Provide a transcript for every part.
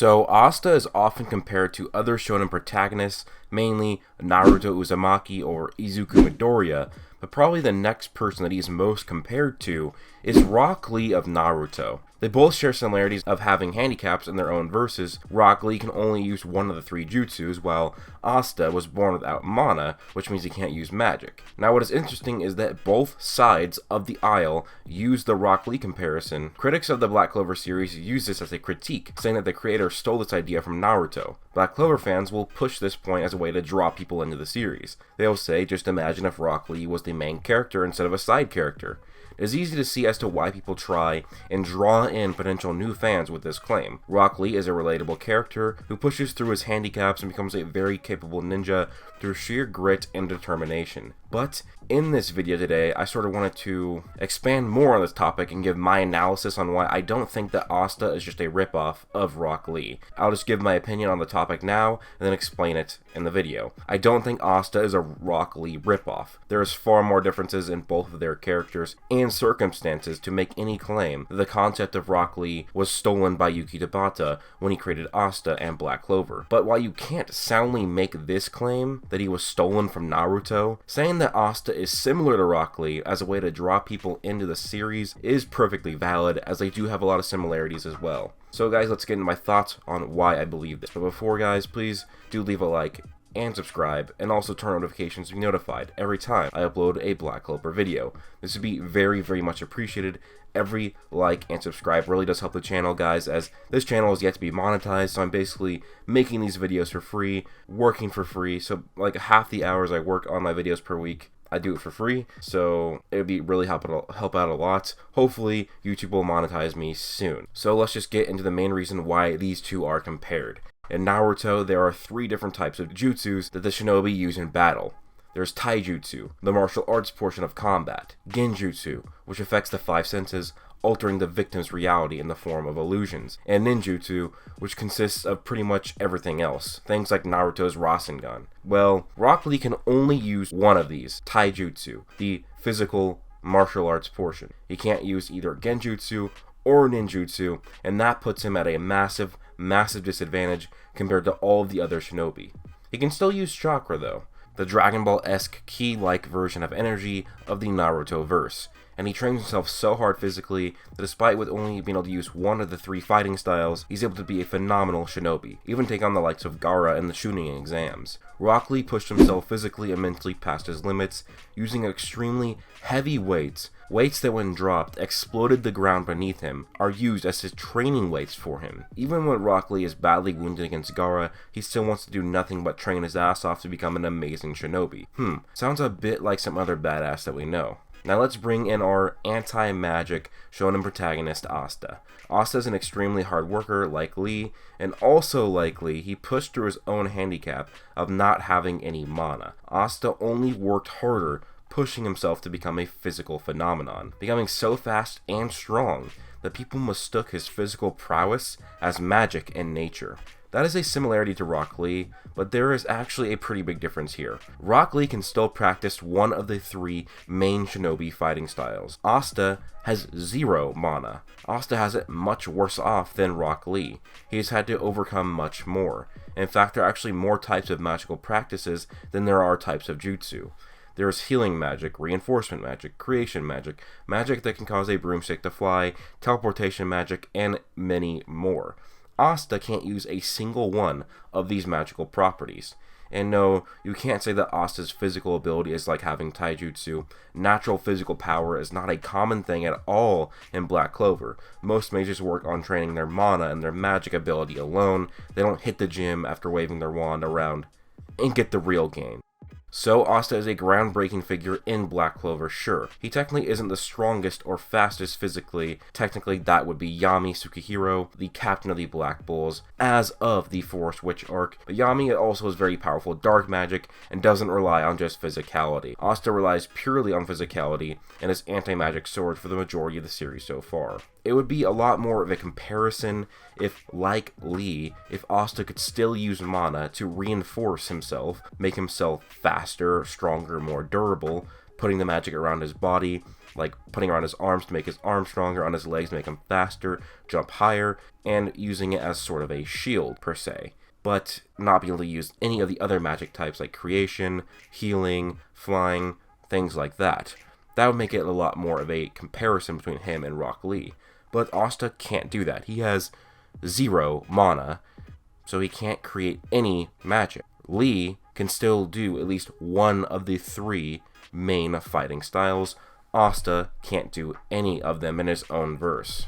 So, Asta is often compared to other shonen protagonists, mainly Naruto Uzumaki or Izuku Midoriya, but probably the next person that he is most compared to is Rock Lee of Naruto. They both share similarities of having handicaps in their own verses. Rock Lee can only use one of the three jutsus, while Asta was born without mana, which means he can't use magic. Now what is interesting is that both sides of the aisle use the Rock Lee comparison. Critics of the Black Clover series use this as a critique, saying that the creator stole this idea from Naruto. Black Clover fans will push this point as a way to draw people into the series. They will say, just imagine if Rock Lee was the main character instead of a side character. It is easy to see as to why people try and draw in potential new fans with this claim. Rock Lee is a relatable character who pushes through his handicaps and becomes a very capable ninja through sheer grit and determination. But in this video today, I sort of wanted to expand more on this topic and give my analysis on why I don't think that Asta is just a ripoff of Rock Lee. I'll just give my opinion on the topic now and then explain it in the video. I don't think Asta is a Rock Lee ripoff. There is far more differences in both of their characters and circumstances to make any claim that the concept of Rock Lee was stolen by Yuki Tabata when he created Asta and Black Clover. But while you can't soundly make this claim that he was stolen from Naruto, saying that Asta is similar to Rock Lee as a way to draw people into the series is perfectly valid, as they do have a lot of similarities as well. So guys, let's get into my thoughts on why I believe this. But before guys, please do leave a like and subscribe, and also turn notifications to be notified every time I upload a Black Clover video. This would be very, very much appreciated. Every like and subscribe really does help the channel, guys, as this channel is yet to be monetized, so I'm basically making these videos for free, working for free, so like half the hours I work on my videos per week, I do it for free, so it would be really help out a lot. Hopefully, YouTube will monetize me soon. So let's just get into the main reason why these two are compared. In Naruto, there are three different types of jutsus that the shinobi use in battle. There's taijutsu, the martial arts portion of combat; genjutsu, which affects the five senses, altering the victim's reality in the form of illusions; and ninjutsu, which consists of pretty much everything else, things like Naruto's Rasengan. Well, Rock Lee can only use one of these, taijutsu, the physical martial arts portion. He can't use either genjutsu or ninjutsu, and that puts him at a massive disadvantage compared to all of the other shinobi. He can still use chakra though, the Dragon Ball-esque ki-like version of energy of the Naruto verse, and he trains himself so hard physically that despite with only being able to use one of the three fighting styles, he's able to be a phenomenal shinobi, even take on the likes of Gaara in the Chunin exams. Rock Lee pushed himself physically and mentally past his limits, using extremely heavy weights that when dropped exploded the ground beneath him, are used as his training weights for him. Even when Rock Lee is badly wounded against Gaara, he still wants to do nothing but train his ass off to become an amazing shinobi. Sounds a bit like some other badass that we know. Now let's bring in our anti-magic shonen protagonist, Asta. Asta is an extremely hard worker like Lee, and also like Lee, he pushed through his own handicap of not having any mana. Asta only worked harder, pushing himself to become a physical phenomenon, becoming so fast and strong that people mistook his physical prowess as magic in nature. That is a similarity to Rock Lee, but there is actually a pretty big difference here. Rock Lee can still practice one of the three main shinobi fighting styles. Asta has zero mana. Asta has it much worse off than Rock Lee. He has had to overcome much more. In fact, there are actually more types of magical practices than there are types of jutsu. There is healing magic, reinforcement magic, creation magic, magic that can cause a broomstick to fly, teleportation magic, and many more. Asta can't use a single one of these magical properties. And no, you can't say that Asta's physical ability is like having taijutsu. Natural physical power is not a common thing at all in Black Clover. Most mages work on training their mana and their magic ability alone. They don't hit the gym after waving their wand around and get the real gain. So Asta is a groundbreaking figure in Black Clover, sure. He technically isn't the strongest or fastest physically. Technically that would be Yami Tsukihiro, the captain of the Black Bulls, as of the Forest Witch arc. But Yami also has very powerful dark magic and doesn't rely on just physicality. Asta relies purely on physicality and his anti-magic sword for the majority of the series so far. It would be a lot more of a comparison if, like Lee, if Asta could still use mana to reinforce himself, make himself faster, stronger, more durable, putting the magic around his body, like putting around his arms to make his arms stronger, on his legs to make him faster, jump higher, and using it as sort of a shield, per se. But not being able to use any of the other magic types like creation, healing, flying, things like that. That would make it a lot more of a comparison between him and Rock Lee. But Asta can't do that. He has 0 mana, so he can't create any magic. Lee can still do at least one of the 3 main fighting styles. Asta can't do any of them in his own verse.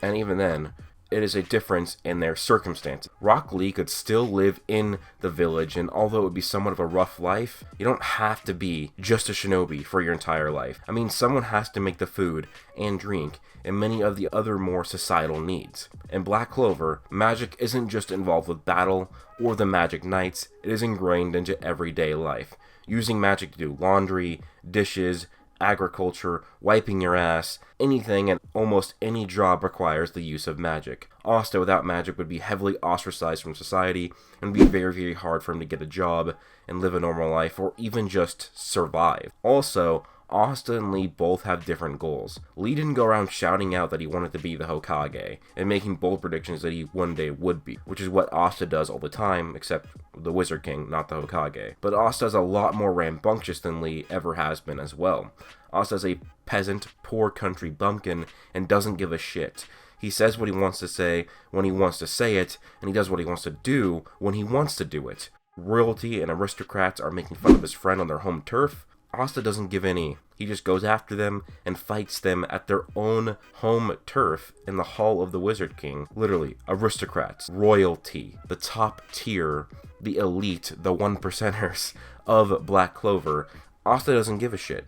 And even then, it is a difference in their circumstances. Rock Lee could still live in the village, and although it would be somewhat of a rough life, you don't have to be just a shinobi for your entire life. I mean, someone has to make the food and drink and many of the other more societal needs. In Black Clover, magic isn't just involved with battle or the magic knights, it is ingrained into everyday life. Using magic to do laundry, dishes, agriculture, wiping your ass, anything and almost any job requires the use of magic. Asta without magic would be heavily ostracized from society and would be very, very hard for him to get a job and live a normal life or even just survive. Also, Asta and Lee both have different goals. Lee didn't go around shouting out that he wanted to be the Hokage and making bold predictions that he one day would be, which is what Asta does all the time, except the Wizard King, not the Hokage. But Asta is a lot more rambunctious than Lee ever has been as well. Asta is a peasant, poor country bumpkin and doesn't give a shit. He says what he wants to say when he wants to say it, and he does what he wants to do when he wants to do it. Royalty and aristocrats are making fun of his friend on their home turf. Asta doesn't give any. He just goes after them and fights them at their own home turf in the Hall of the Wizard King. Literally, aristocrats, royalty, the top tier, the elite, the 1%ers of Black Clover. Asta doesn't give a shit.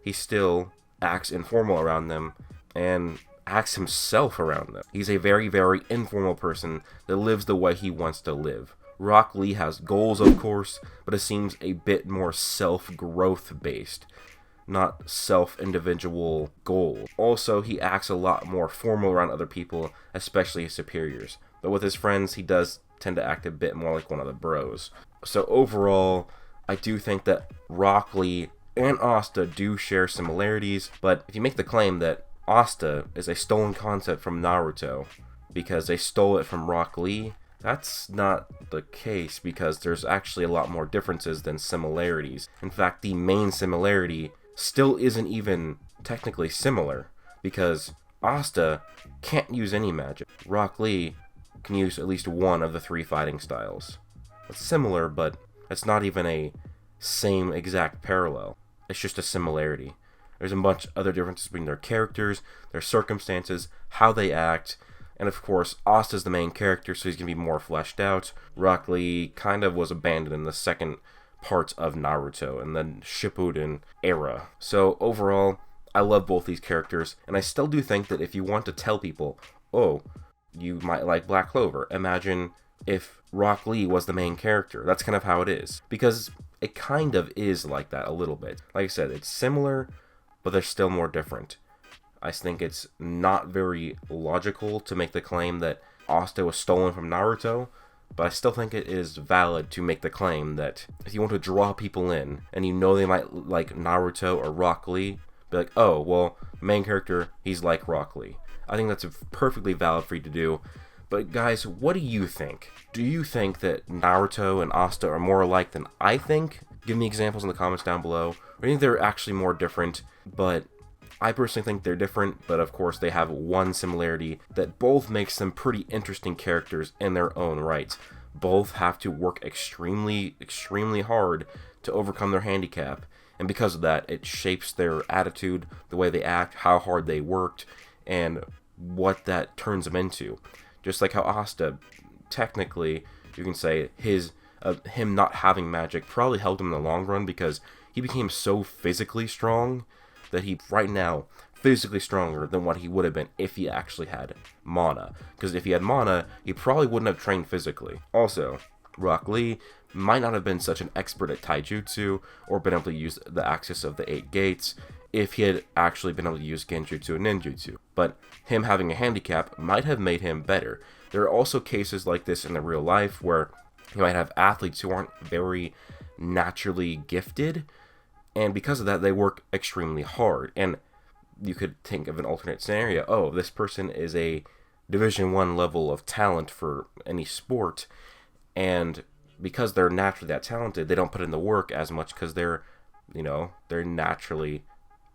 He still acts informal around them and acts himself around them. He's a very, very informal person that lives the way he wants to live. Rock Lee has goals, of course, but it seems a bit more self-growth based, not self-individual goals. Also, he acts a lot more formal around other people, especially his superiors. But with his friends, he does tend to act a bit more like one of the bros. So overall, I do think that Rock Lee and Asta do share similarities, but if you make the claim that Asta is a stolen concept from Naruto because they stole it from Rock Lee, that's not the case, because there's actually a lot more differences than similarities. In fact, the main similarity still isn't even technically similar, because Asta can't use any magic. Rock Lee can use at least one of the 3 fighting styles. It's similar, but it's not even a same exact parallel. It's just a similarity. There's a bunch of other differences between their characters, their circumstances, how they act. And of course, Asta's the main character, so he's going to be more fleshed out. Rock Lee kind of was abandoned in the second part of Naruto and then Shippuden era. So overall, I love both these characters, and I still do think that if you want to tell people, oh, you might like Black Clover, imagine if Rock Lee was the main character. That's kind of how it is. Because it kind of is like that a little bit. Like I said, it's similar, but they're still more different. I think it's not very logical to make the claim that Asta was stolen from Naruto, but I still think it is valid to make the claim that if you want to draw people in, and you know they might like Naruto or Rock Lee, be like, oh, well, main character, he's like Rock Lee. I think that's perfectly valid for you to do. But guys, what do you think? Do you think that Naruto and Asta are more alike than I think? Give me examples in the comments down below. Or do you think they're actually more different? But I personally think they're different, but of course they have one similarity that both makes them pretty interesting characters in their own right. Both have to work extremely, extremely hard to overcome their handicap, and because of that, it shapes their attitude, the way they act, how hard they worked, and what that turns them into. Just like how Asta, technically, you can say him not having magic probably helped him in the long run, because he became so physically strong that he, right now, physically stronger than what he would have been if he actually had mana. Because if he had mana, he probably wouldn't have trained physically. Also, Rock Lee might not have been such an expert at taijutsu or been able to use the axis of the 8 gates if he had actually been able to use genjutsu and ninjutsu. But him having a handicap might have made him better. There are also cases like this in the real life where you might have athletes who aren't very naturally gifted, And because of that, they work extremely hard. And you could think of an alternate scenario. Oh, this person is a Division 1 level of talent for any sport, and because they're naturally that talented, they don't put in the work as much because they're naturally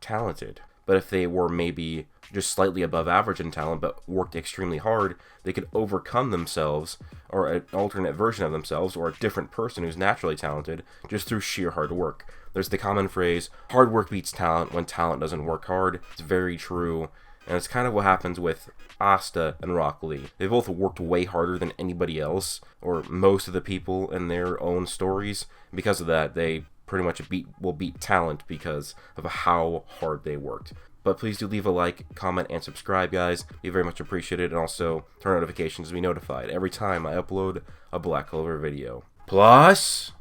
talented. But if they were maybe just slightly above average in talent but worked extremely hard, they could overcome themselves, or an alternate version of themselves, or a different person who's naturally talented just through sheer hard work. There's the common phrase, hard work beats talent when talent doesn't work hard. It's very true. And it's kind of what happens with Asta and Rock Lee. They both worked way harder than anybody else, or most of the people in their own stories. Because of that, they pretty much will beat talent because of how hard they worked. But please do leave a like, comment, and subscribe, guys. Be very much appreciated. And also turn notifications to be notified every time I upload a Black Clover video. Plus...